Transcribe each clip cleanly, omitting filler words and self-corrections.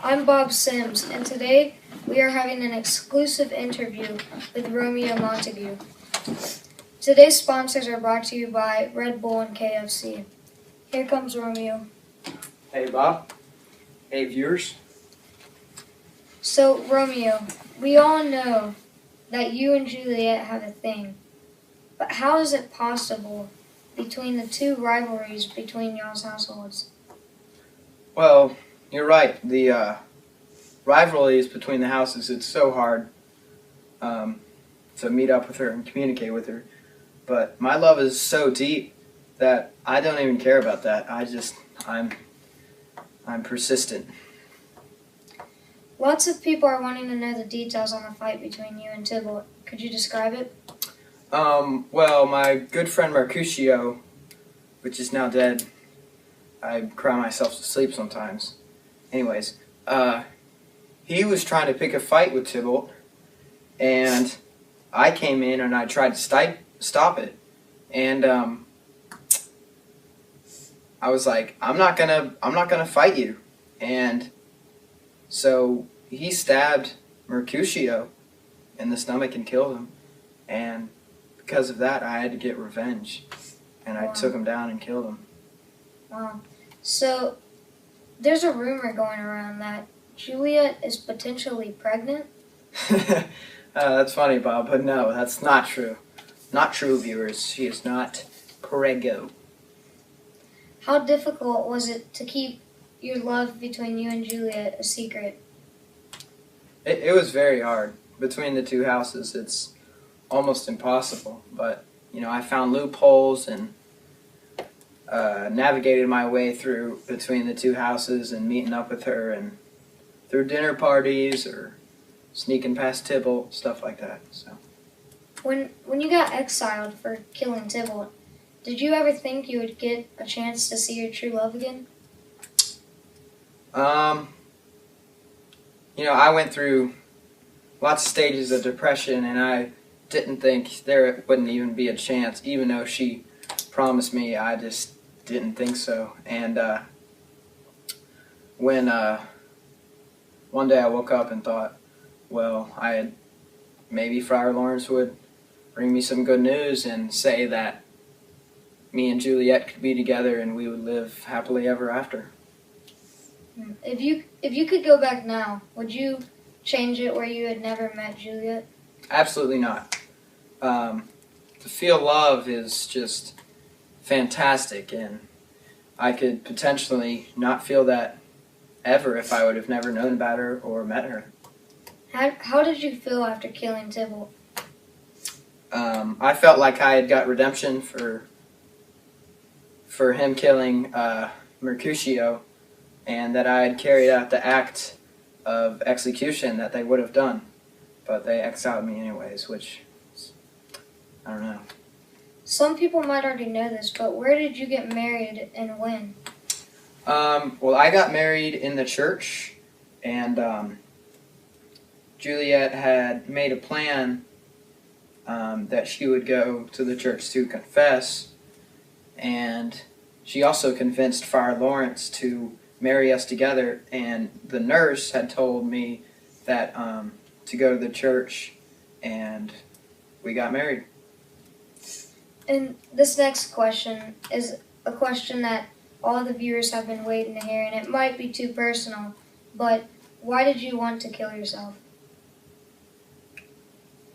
I'm Bob Sims, and today we are having an exclusive interview with Romeo Montague. Today's sponsors are brought to you by Red Bull and KFC. Here comes Romeo. Hey, Bob. Hey, viewers. So, Romeo, we all know that you and Juliet have a thing. But how is it possible between the two rivalries between y'all's households? Well, you're right. The rivalries between the houses, it's so hard to meet up with her and communicate with her. But my love is so deep that I don't even care about that. I'm persistent. Lots of people are wanting to know the details on the fight between you and Tybalt. Could you describe it? Well, my good friend Mercutio, which is now dead, I cry myself to sleep sometimes. Anyways, he was trying to pick a fight with Tybalt, and I came in and I tried to stop it. And I was like, I'm not gonna fight you. And so he stabbed Mercutio in the stomach and killed him. And because of that, I had to get revenge. And I took him down and killed him. Wow. So, there's a rumor going around that Juliet is potentially pregnant. That's funny, Bob, but no, that's not true. Not true, viewers. She is not preggo. How difficult was it to keep your love between you and Juliet a secret? It was very hard. Between the two houses, it's almost impossible. But, I found loopholes and navigated my way through between the two houses and meeting up with her and through dinner parties or sneaking past Tybalt, stuff like that. So, When you got exiled for killing Tybalt, did you ever think you would get a chance to see your true love again? I went through lots of stages of depression, and I didn't think there wouldn't even be a chance, even though she promised me. I just didn't think so. And when one day I woke up and thought, well, maybe Friar Lawrence would bring me some good news and say that me and Juliet could be together and we would live happily ever after. If you could go back now, would you change it where you had never met Juliet? Absolutely not. To feel love is just fantastic, and I could potentially not feel that ever if I would have never known about her or met her. How did you feel after killing Tybalt? I felt like I had got redemption for him killing Mercutio, and that I had carried out the act of execution that they would have done. But they exiled me anyways, which, I don't know. Some people might already know this, but where did you get married and when? Well, I got married in the church, and Juliet had made a plan that she would go to the church to confess, and she also convinced Friar Lawrence to marry us together, and the nurse had told me that to go to the church, and we got married. And this next question is a question that all the viewers have been waiting to hear, and it might be too personal, but why did you want to kill yourself?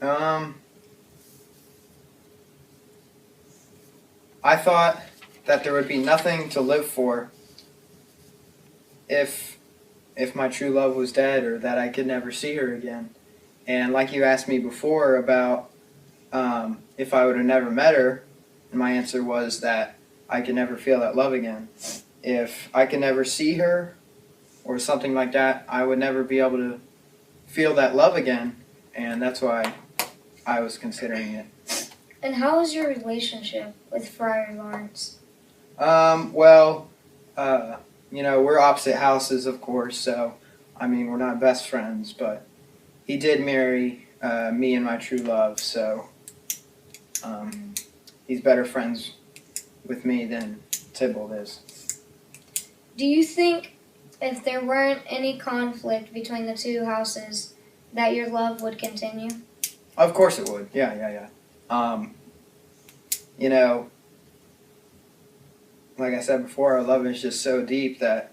I thought that there would be nothing to live for if my true love was dead, or that I could never see her again. And like you asked me before about if I would have never met her, and my answer was that I could never feel that love again. If I could never see her or something like that, I would never be able to feel that love again, and that's why I was considering it. And how was your relationship with Friar Lawrence? We're opposite houses, of course, so, we're not best friends, but he did marry me and my true love, so he's better friends with me than Tybalt is. Do you think if there weren't any conflict between the two houses, that your love would continue? Of course it would. Yeah. You know, like I said before, our love is just so deep that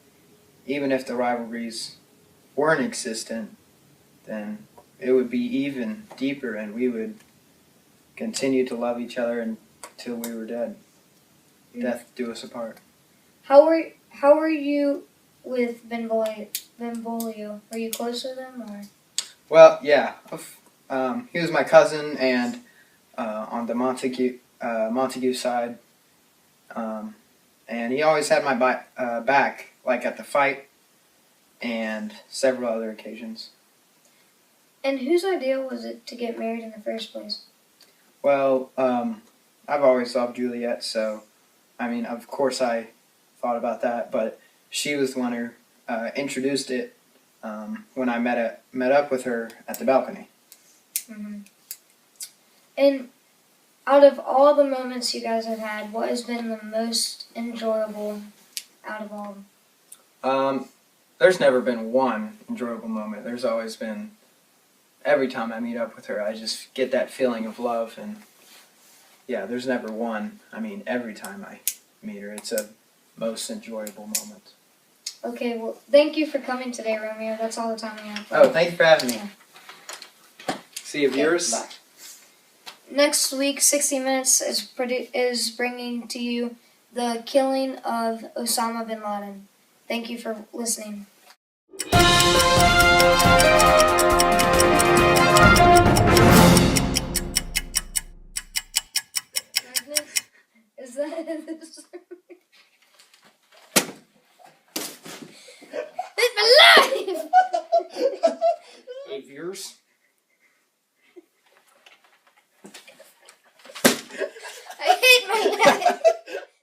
even if the rivalries weren't existent, then it would be even deeper, and we would continue to love each other until we were dead. Death do us apart. How were you with Benvolio? Were you close with him, or? Well, yeah. He was my cousin, and on the Montague side, and he always had my back, like at the fight and several other occasions. And whose idea was it to get married in the first place? Well, I've always loved Juliet, so I mean, of course I thought about that, but she was the one who introduced it when I met up with her at the balcony. Mm-hmm. And out of all the moments you guys have had, what has been the most enjoyable out of all of them? There's never been one enjoyable moment. There's always been, every time I meet up with her, I just get that feeling of love, and yeah, there's never one. I mean, every time I meet her, it's a most enjoyable moment. Okay, well, thank you for coming today, Romeo. That's all the time we have. Oh, thank you for having me. Yeah. See you, viewers. Bye. Next week, 60 Minutes is bringing to you the killing of Osama bin Laden. Thank you for listening. Is that it's my life? Hey, viewers. I hate my life.